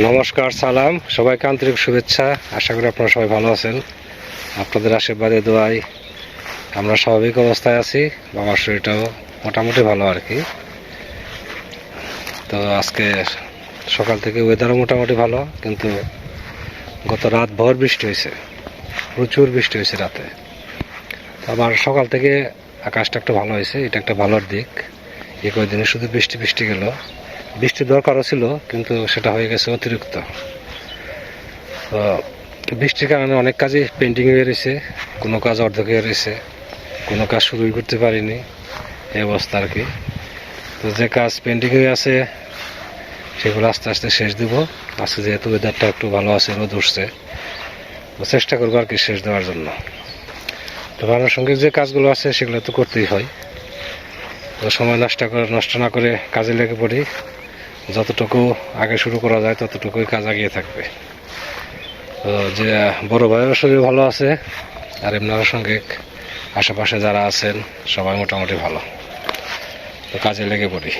নমস্কার, সালাম, সবাইকে আন্তরিক শুভেচ্ছা। আশা করি আপনারা সবাই ভালো আছেন। আপনাদের আশীর্বাদে দোয়ায় আমরা স্বাভাবিক অবস্থায় আছি। বাবার শরীরটাও মোটামুটি ভালো আর কি। তো আজকে সকাল থেকে ওয়েদারও মোটামুটি ভালো, কিন্তু গত রাত ভর বৃষ্টি হয়েছে, প্রচুর বৃষ্টি হয়েছে রাতে। আবার সকাল থেকে আকাশটা একটু ভালো হয়েছে, এটা একটা ভালোর দিক। এই কয়েকদিনে শুধু বৃষ্টি বৃষ্টি গেল। বৃষ্টির দরকারও ছিল, কিন্তু সেটা হয়ে গেছে অতিরিক্ত। তো বৃষ্টির কারণে অনেক কাজই পেন্ডিং হয়ে রয়েছে, কোনো কাজ অর্ধেক হয়ে রয়েছে, কোনো কাজ শুরুই করতে পারিনি, এই অবস্থা আর কি। তো যে কাজ পেন্ডিং হয়ে আছে সেগুলো আস্তে আস্তে শেষ দিব। আজকে যেহেতু ওয়েদারটা একটু ভালো আছে, রোদ উঠছে, তো চেষ্টা করবো আর কি শেষ দেওয়ার জন্য। তো আনুষঙ্গিক যে কাজগুলো আছে সেগুলো তো করতেই হয়। তো সময় নষ্ট না করে কাজে লেগে পড়ি। যতটুকু আগে শুরু করা যায় ততটুকুই কাজ এগিয়ে থাকবে। তো যে বড় ভাইয়ের শরীর ভালো আছে, আর এমনি আনুষঙ্গিক আশেপাশে যারা আছেন সবাই মোটামুটি ভালো। তো কাজে লেগে পড়ি।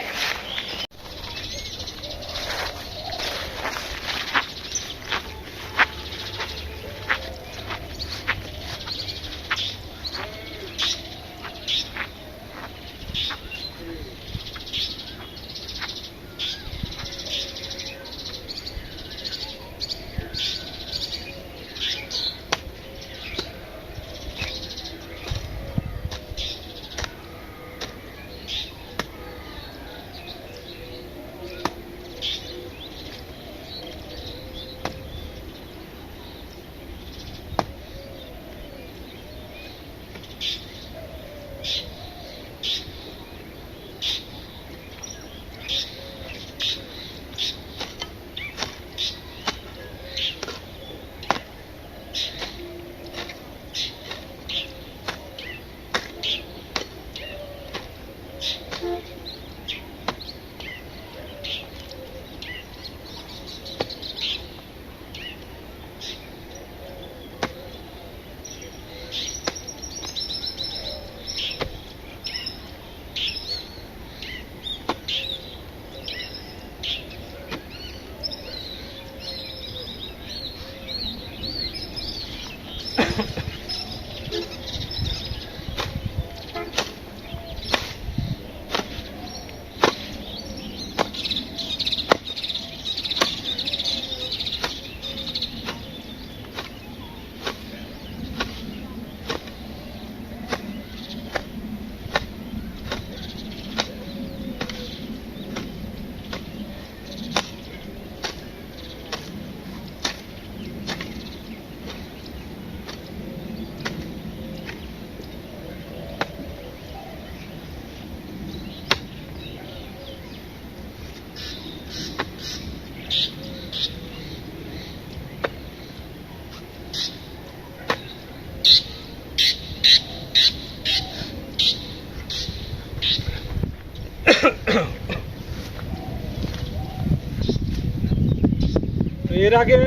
এর আগে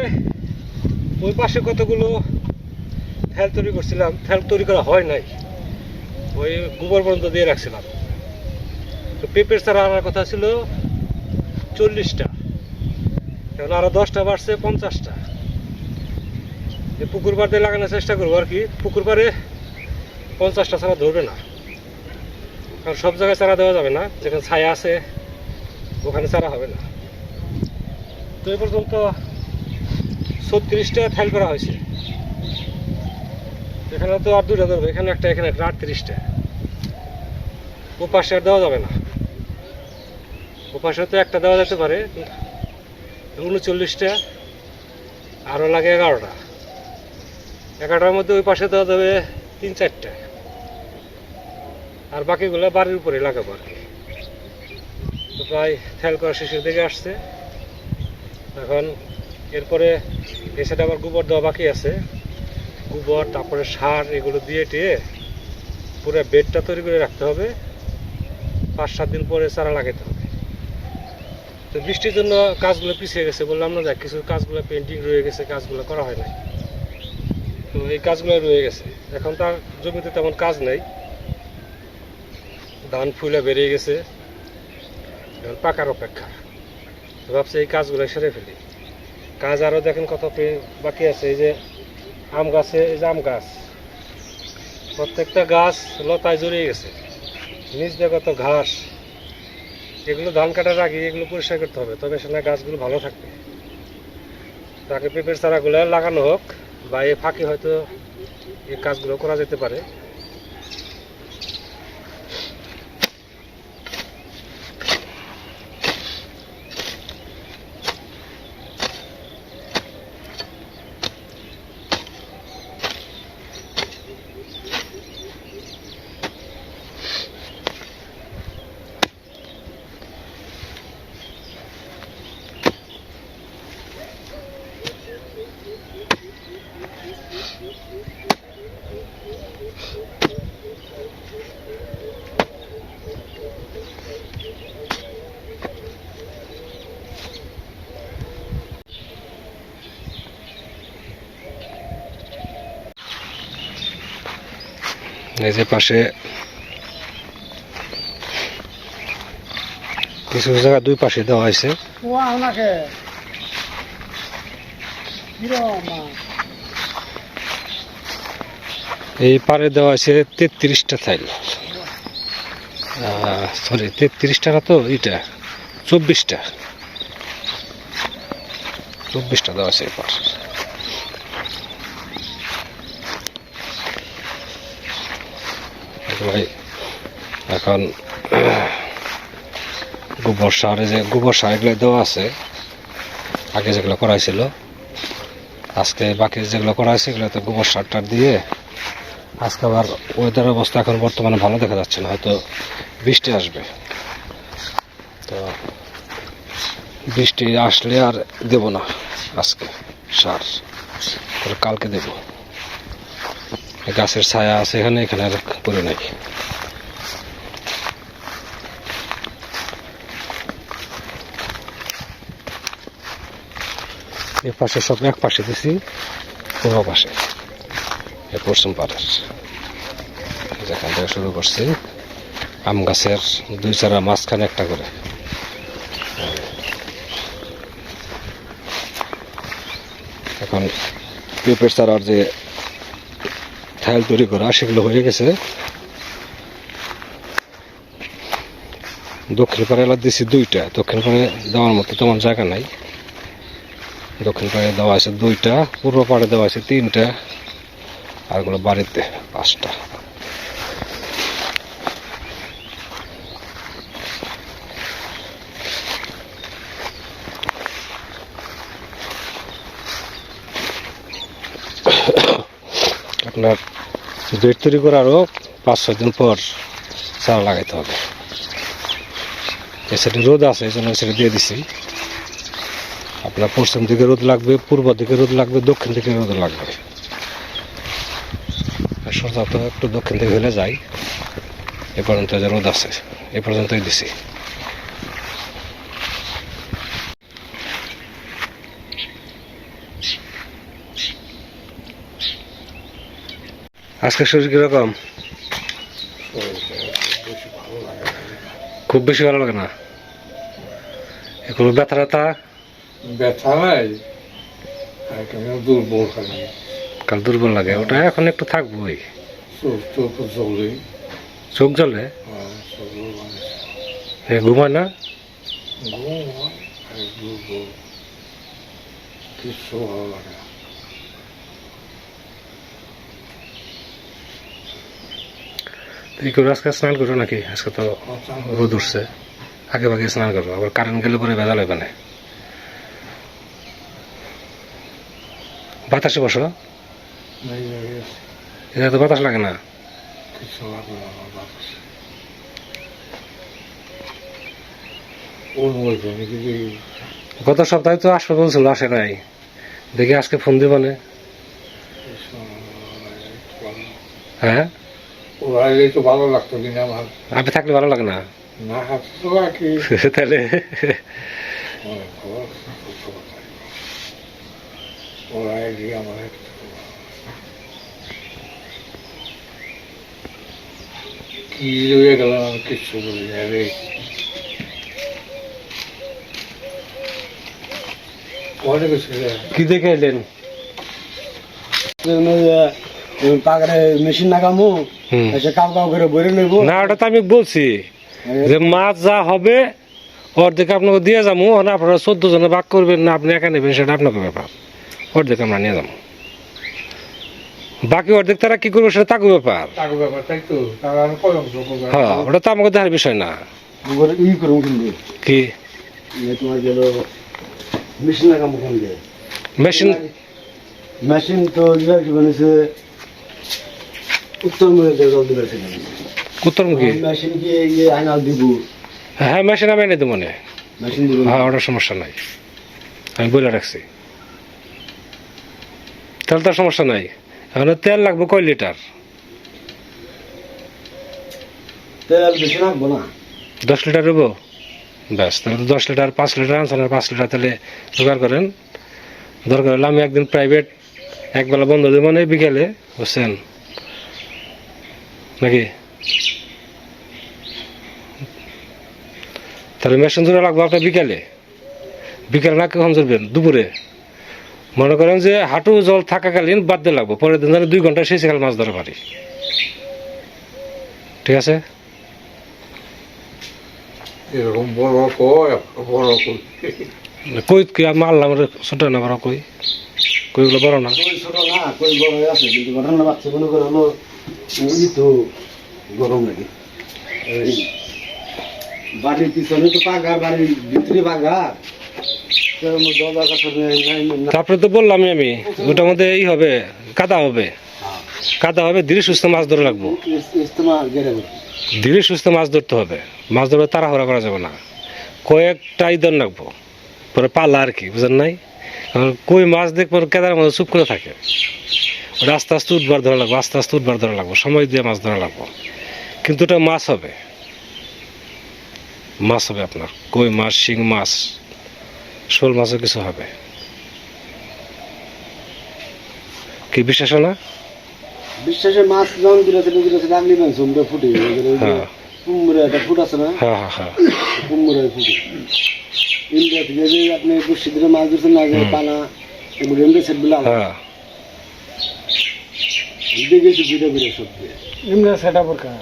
ওই পাশে কতগুলো ফেল তৈরি করছিলাম, ফেল তৈরি করা হয় নাই, ওই গোবর পর্যন্ত দিয়ে রাখছিলাম। তো পেঁপের চারা আনার কথা ছিল 40টা, এখন আরো 10টা বাড়ছে 50টা। পুকুর পাড় দিয়ে লাগানোর চেষ্টা করবো আর কি। পুকুর পাড়ে 50টা চারা ধরবে না, কারণ সব জায়গায় চারা দেওয়া যাবে না, যেখানে ছায়া আছে ওখানে চারা হবে না। তো এই পর্যন্ত 36টা ফেল করা হয়েছে। এখানে তো আর 2টা ধরবে, এখানে একটা, এখানে একটা, 38টা। ও পাশে আর দেওয়া যাবে না, ও পাশে তো একটা দেওয়া যেতে পারে, 39টা, আরও লাগে 11টা। 11টার মধ্যে ওই পাশে দেওয়া যাবে 3-4টা, আর বাকিগুলো বাড়ির উপরে লাগাবো আর কি। তো প্রায় ফেল করা শেষের দিকে আসছে। এখন এরপরে এসে আবার গোবর দেওয়া বাকি আছে। গোবর, তারপরে সার, এগুলো দিয়ে টিয়ে পুরো বেডটা তৈরি করে রাখতে হবে। 5-7 দিন পরে চারা লাগাতে হবে। তো বৃষ্টির জন্য কাজগুলো পিছিয়ে গেছে, বললাম না, কিছু কাজগুলো পেন্ডিং রয়ে গেছে, কাজগুলো করা হয় নাই। তো এই কাজগুলো রয়ে গেছে। এখন তার জমিতে তেমন কাজ নেই, ধান ফুলে বেরিয়ে গেছে, এখন পাকার অপেক্ষা। তো ভাবছি এই কাজগুলো সেরে ফেলি। কাজ আরো দেখেন কত বাকি আছে। এই যে আম গাছে, এই যে আম গাছ, প্রত্যেকটা গাছ লতায় জড়িয়ে গেছে, নিচ দিয়ে কত ঘাস। এগুলো ধান কাটার আগে এগুলো পরিষ্কার করতে হবে, তবে সেখানে গাছগুলো ভালো থাকবে। তাকে পেঁপের চারাগুলো লাগানো হোক, বা এই ফাঁকে হয়তো এই কাজগুলো করা যেতে পারে। এই যে পাশে কিছু কিছু জায়গা দুই পাশে দেওয়া হয়েছে। এই পারে দেওয়া হয়েছে 33টা থাইল, সরি 33টা না তো, এইটা 24টা দেওয়া আছে এই পার। এখন গোবর সার, যে গোবর সার এগুলো দেওয়া আছে, আগে যেগুলো করা হয়েছিল। আজকে বাকি যেগুলো করা হয়েছে এগুলোতে গোবর সারটা দিয়ে, আজকে আবার ওয়েদার অবস্থা এখন বর্তমানে ভালো দেখা যাচ্ছে না, হয়তো বৃষ্টি আসবে। তো বৃষ্টি আসলে আর দেব না আজকে সার, কালকে দেব। গাছের ছায়া আছে এখানে, এখানে আর করে নাই। এ পাশে সব এক পাশে দিছি, পূর্ব পাশে পশ্চিম পাড়ের যেখান থেকে শুরু করছি, আম গাছের দুই চারা মাঝখানে একটা করে। এখন পেঁপের চারার যে থাইল তৈরি করা সেগুলো হয়ে গেছে। দক্ষিণ পাড়ে এলাকা দিয়েছি 2টা, দক্ষিণ পাড়ে দেওয়ার মতো তেমন জায়গা নাই। দক্ষিণ পাড়ে দেওয়া আছে 2টা, পূর্ব পাড়ে দেওয়া আছে 3টা, আর গুলো বাড়িতে 5টা। আপনার বেড তৈরি করারও 5-6 দিন পর চারা লাগাইতে হবে। এই সাইডে রোদ আছে, এই জন্য সেটা দিয়ে দিছি। আপনার পশ্চিম দিকে রোদ লাগবে, পূর্ব দিকে রোদ লাগবে, দক্ষিণ দিকে রোদ লাগবে। সচরাচর একটু দক্ষিণ দিকে হলে যাই। এ পর্যন্ত যে রোদ আছে এ পর্যন্তই দিছি। আজকে শরীর কিরকম? খুব বেশি ভালো লাগে না? কোনো ব্যথা ট্যাথা? ব্যথা নাই, দুর্বল খালি। কাল দুর্বল লাগে, ওটা এখন একটু থাকবোই। চোখ জ্বলে? ঘুমায় না? কিছু ভালো লাগে না। আজকে স্নান করো নাকি? আজকে তো রোদ উঠছে, আগে ভাগে স্নান করবো, আবার কারেন্ট গেলে পরে ভেজাল হবে না। বাতাসে বসো, এটা তো বাতাস লাগে না। কিছু লাগে না আমার বাতাসে। গত সপ্তাহে তো আসবে বলছিল, আসে নাই। দেখি আজকে ফোন দিব না। হ্যাঁ, ওরা এলে তো ভালো লাগতো কিনা আমার। আপনি থাকলে ভালো লাগে না? না হাতে তো রাখি তাহলে ওরা এলে আমার কি হয়ে গেলাম আমি কিচ্ছু বলি না রে। অনেক কিছু কি দেখে এলেন? পাকারে মেশিন লাগামু হুম। এসে কাউ কাউ করে বইরে নেবো না ওটা তো আমি বলছি যে মাছ যা হবে অর্ধেক আপনাকে দিয়ে যাবো, না আপনারা 14 জনে ভাগ করবেন না আপনি একা নেবেন সেটা আপনাকে ব্যাপার, অর্ধেক আমরা নিয়ে যাবো, বাকি অর্ধেক তারা কি করবে সেটা তাকে ব্যাপার। টাকা ব্যাপার তাই তো তারা আর কয় অংশ করবে? হ্যাঁ ওটা তো আমাকে দেখার বিষয় না। ই করবো কিন্তু কি তোমার গেল মেশিন লাগামু কিন্তু মেশিন? মেশিন তো ইয়ার কি বানিয়েছে উত্তর মধ্যে জল দিবে উত্তরমুখী? মেশিন কি ইয়ে আইনাল দিব হ্যাঁ মেশিন আমি এনে দেবো মনে। মেশিন দিব হ্যাঁ ওটার সমস্যা নাই, আমি বলে রাখছি, তাহলে তার সমস্যা নাই। এখন তেল লাগবে কয় লিটার? তেল বেশি রাখবো না 10 লিটার দেবো? ব্যাস তাহলে তো 10 লিটার 5 লিটার আনছেন, 5 লিটার তাহলে জোগাড় করেন। দরকার হলে আমি একদিন প্রাইভেট একবেলা বন্ধ দেবো মানে বিকেলে, বুঝছেন নাকি? তাহলে মেশিন জোড়া লাগবে আপনার বিকেলে, বিকেলে না কখন চলবেন? দুপুরে মনে করেন যে হাঁটু জল থাকাকালীন বাদ দিয়ে লাগবো, পরের দিন 2 ঘন্টা সেই সেখানে মাছ ধরা পারি, ঠিক আছে? এরকম বড় কয় বড় কই কই কি আমি আল্লাহ ছোট না বড় কই, কইগুলো বড় না? কই ছোট না কই বড় আছে কিন্তু ঘটনা বাচ্চা মনে করে হলো ই তো গরম লাগে এই বাড়ির পিছনে তো পাগার বাড়ির ভিতরে পাগার তারপরে তো বললাম আমি ওটার মধ্যে ই হবে, কাদা হবে, কাদা হবে, ধীরে সুস্থ মাছ ধরে লাগবো, ধীরে সুস্থ মাছ ধরতে হবে, মাছ ধরবে তাড়াহুড়া করা যাবে না, কয়েকটা ইদন রাখবো পরে পালা আর কি, বুঝেন নাই? কারণ কই মাছ দেখবো কেদার মধ্যে চুপ করে থাকে, ওটা আস্তে আস্তে উঠবার ধরা লাগবো, আস্তে আস্তে উঠবার ধরা লাগবো, সময় দিয়ে মাছ ধরা লাগবো, কিন্তু ওটা মাছ হবে, মাছ হবে আপনার, কই মাছ, শিং মাছ, শোল মাছও কিছু হবে। কি বিশ্বাস না? বিশ্বাসে মাছ যখন দিলেছে আগলি মাংস ফুটে হ্যাঁ কুমড়ে একটা ফুট আছে না হ্যাঁ হ্যাঁ হ্যাঁ কুমড়ে ফুটে ইন্ডিয়া থেকে যে আপনি বসে দিলে মাছ ধরছেন না যে পানা এগুলো ইন্ডিয়া সেটগুলো হ্যাঁ দেখেছি দুইটা করে সব দিয়ে ইমরা সেটা প্রকার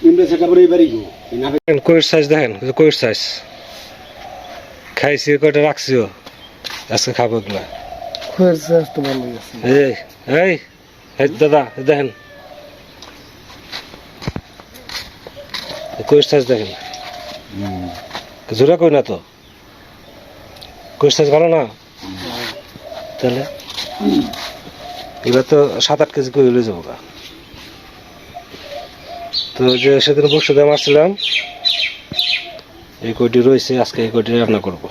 ইন্ডিয়া সেটা পরে এবারই গো কইর সাইজ দেখেন, কইর সাইজ খাইছি কয়টা রাখছিও, আজকে খাবো এগুলা। খুয়ের চাষ তো ভালো আছে এই এই এই দাদা দেখেন কইর সাইজ দেখেন, জোরে কই না তো, কইর সাইজ ভালো না? তাহলে এবার তো 7-8 কেজি কই হলে যাবো গা। তো যে সেদিন বসে মারছিলাম এই কয়টি রয়েছে, আজকে এই কয়টি রান্না করব,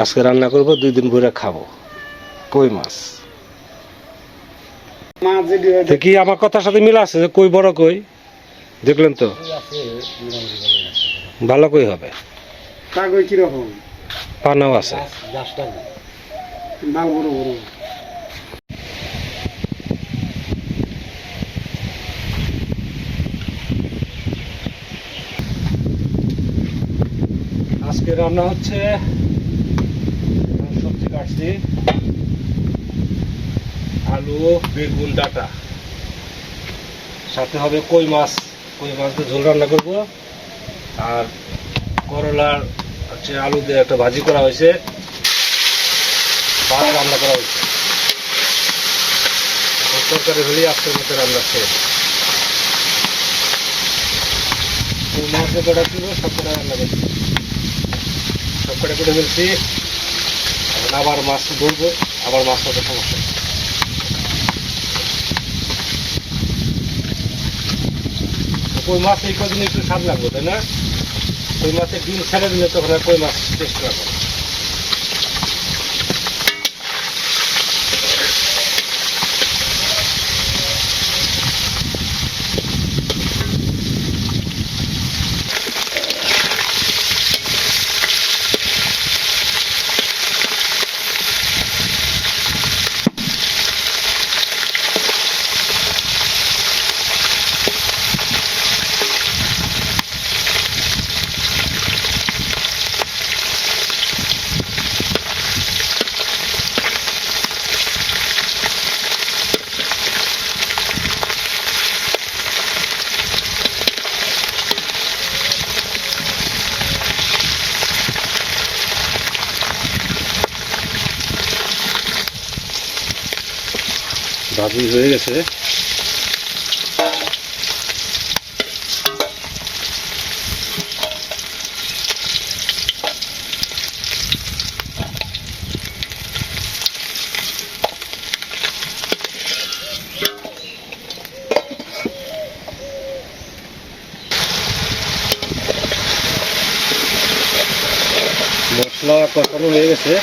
আজকে রান্না করব 2 দিন ভরে খাবো কই মাছ। তো কি আমার কথার সাথে মিল আছে যে কই বড় কই দেখলেন তো, ভালো কই হবে, কাগজ কিরকম পানাও আছে। ডাল বড় বড় আজকে রান্না হচ্ছে সবজি কাটছি, আলু বেগুন ডাটা, সাথে হবে কই মাছ, কই মাছ দিয়ে ঝোল রান্না করবো, আর করলার হচ্ছে আলু দিয়ে একটা ভাজি করা হয়েছে, ভাত রান্না করা হয়েছে, তরকারি হলেই আজকের মতো রান্না শেষ। মাছ যে কটা ছিল সব কটা রান্না করছি, সব কটা করে ফেলছি, এখন আবার মাছ ধরবো, আবার মাছ ধরতে সমস্যা। কই মাছ এই কদিন একটু স্বাদ লাগবে তাই না? কই মাছের ডিম ছেড়ে দিলে তখন আর কই মাছ টেস্ট লাগবে। ভাজি হয়ে গেছে। মশলা কষানো হয়ে গেছে,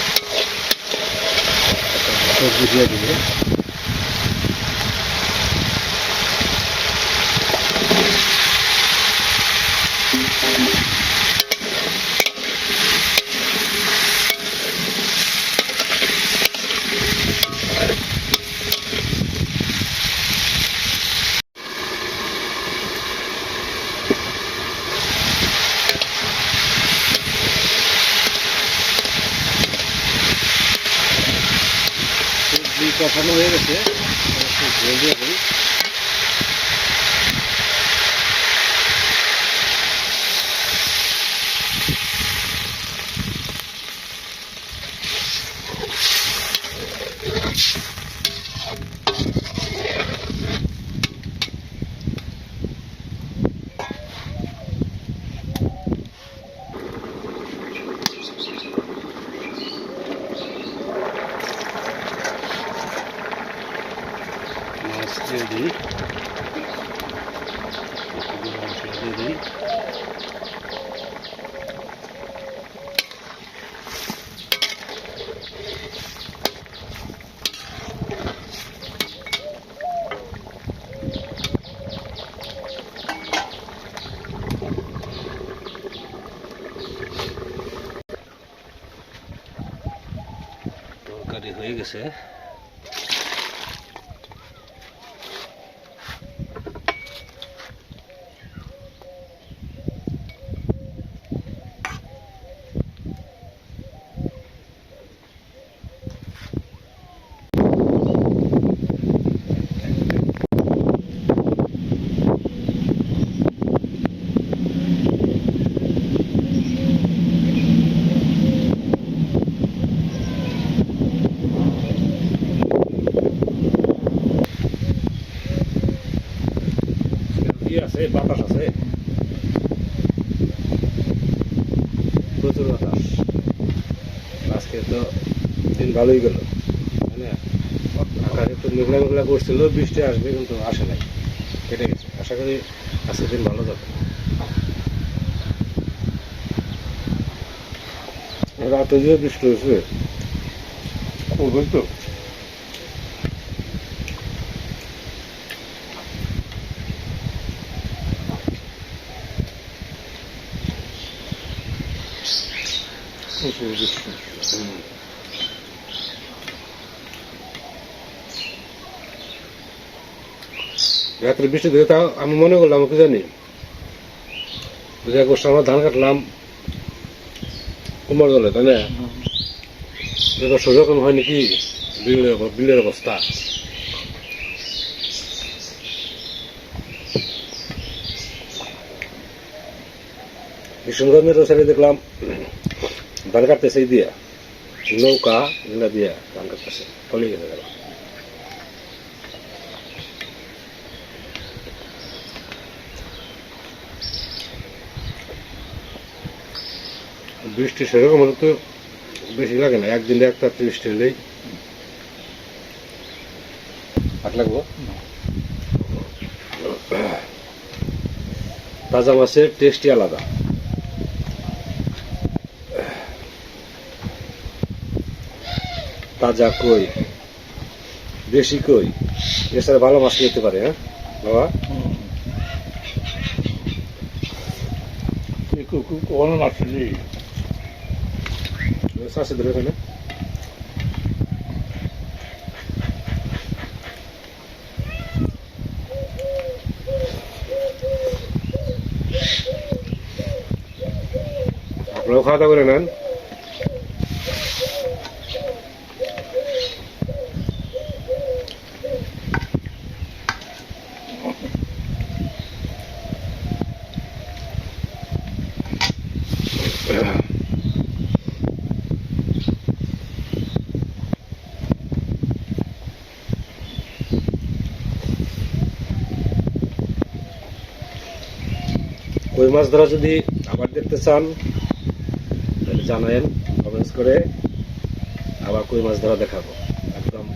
সবজি দিয়ে দিবে। সবজি কষানো হয়ে গেছে, জল দিয়ে দিই। মাছ দিয়ে দিই, মশলা দিয়ে দিই। তরকারি হয়ে গেছে। কি আছে, বাতাস আছে, প্রচুর বাতাস। আজকে তো দিন ভালোই গেল, মানে আকাশ একটু মেঘলা মেঘলা করছিল, বৃষ্টি আসবে কিন্তু আসে নাই, কেটে গেছে। আশা করি আজকে দিন ভালো যাবে। রাতে যে বৃষ্টি হয়েছে, করবেন তো প্রচুর বৃষ্টি। রাত্রে বৃষ্টি ধরে তাও আমি মনে করলাম কি জানি, বুঝা করছে আমরা ধান কাটলাম কুমার দলে, তাই না? এবার সেরকম হয় নাকি বিলের অবস্থা। কিশোরগঞ্জের সাইডে দেখলাম ধান কাটতেছে এই দিয়া নৌকা এগুলা দিয়া ধান কাটতেছে, ফলে গেছে গেল। বৃষ্টি সেরকম হলে তো বেশি লাগে না, একদিন একটা বৃষ্টি হলেই হাট লাগবো। তাজা মাছের টেস্টই আলাদা। তাজা কই, দেশি কই, এছাড়া ভালো মাছ খেতে পারে। হ্যাঁ বাবা, কখনো আসেনি। আছে ধরে এখানে। আপনারাও খাওয়া দাওয়া করে নেন। মাছ ধরা যদি আবার দেখতে চান তাহলে জানায়েন কমেন্টস করে, আবার কই মাছ ধরা দেখাবো একদম।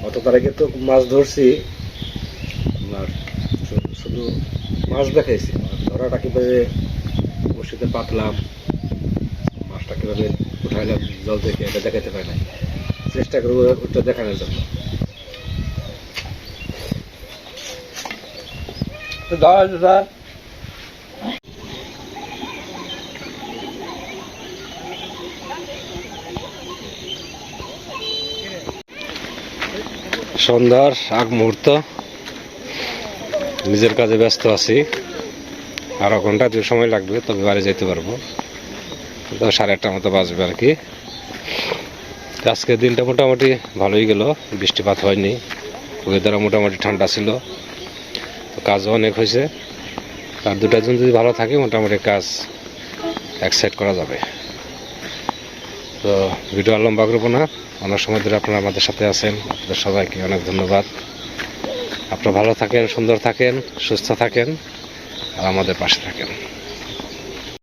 গত তারিখে তো মাছ ধরছি, আপনার শুধু মাছ দেখাইছি, ধরাটা কিভাবে বড়শিতে পাতলাম, মাছটা কিভাবে উঠাইলাম জল থেকে, এটা দেখাতে পারি না। চেষ্টা করবো ওটা দেখানোর জন্য। দাও স্যার। সন্ধ্যার আগ মুহূর্ত, নিজের কাজে ব্যস্ত আছি। আরো ঘন্টা 2 সময় লাগবে, তবে বাড়ি যেতে পারবো। তো 8:30 মতো বাজবে আর কি। আজকের দিনটা মোটামুটি ভালোই গেল, বৃষ্টিপাত হয়নি, ওয়েদারও মোটামুটি ঠান্ডা ছিল, তো কাজও অনেক হয়েছে। আর 2টা দিন যদি ভালো থাকে মোটামুটি কাজ এক সাইড করা যাবে। তো ভিডিও আর লম্বা করবো না, অনেক সময় ধরে আপনারা আমাদের সাথে আছেন, আপনাদের সবাইকে অনেক ধন্যবাদ। আপনারা ভালো থাকেন, সুন্দর থাকেন, সুস্থ থাকেন, আর আমাদের পাশে থাকেন।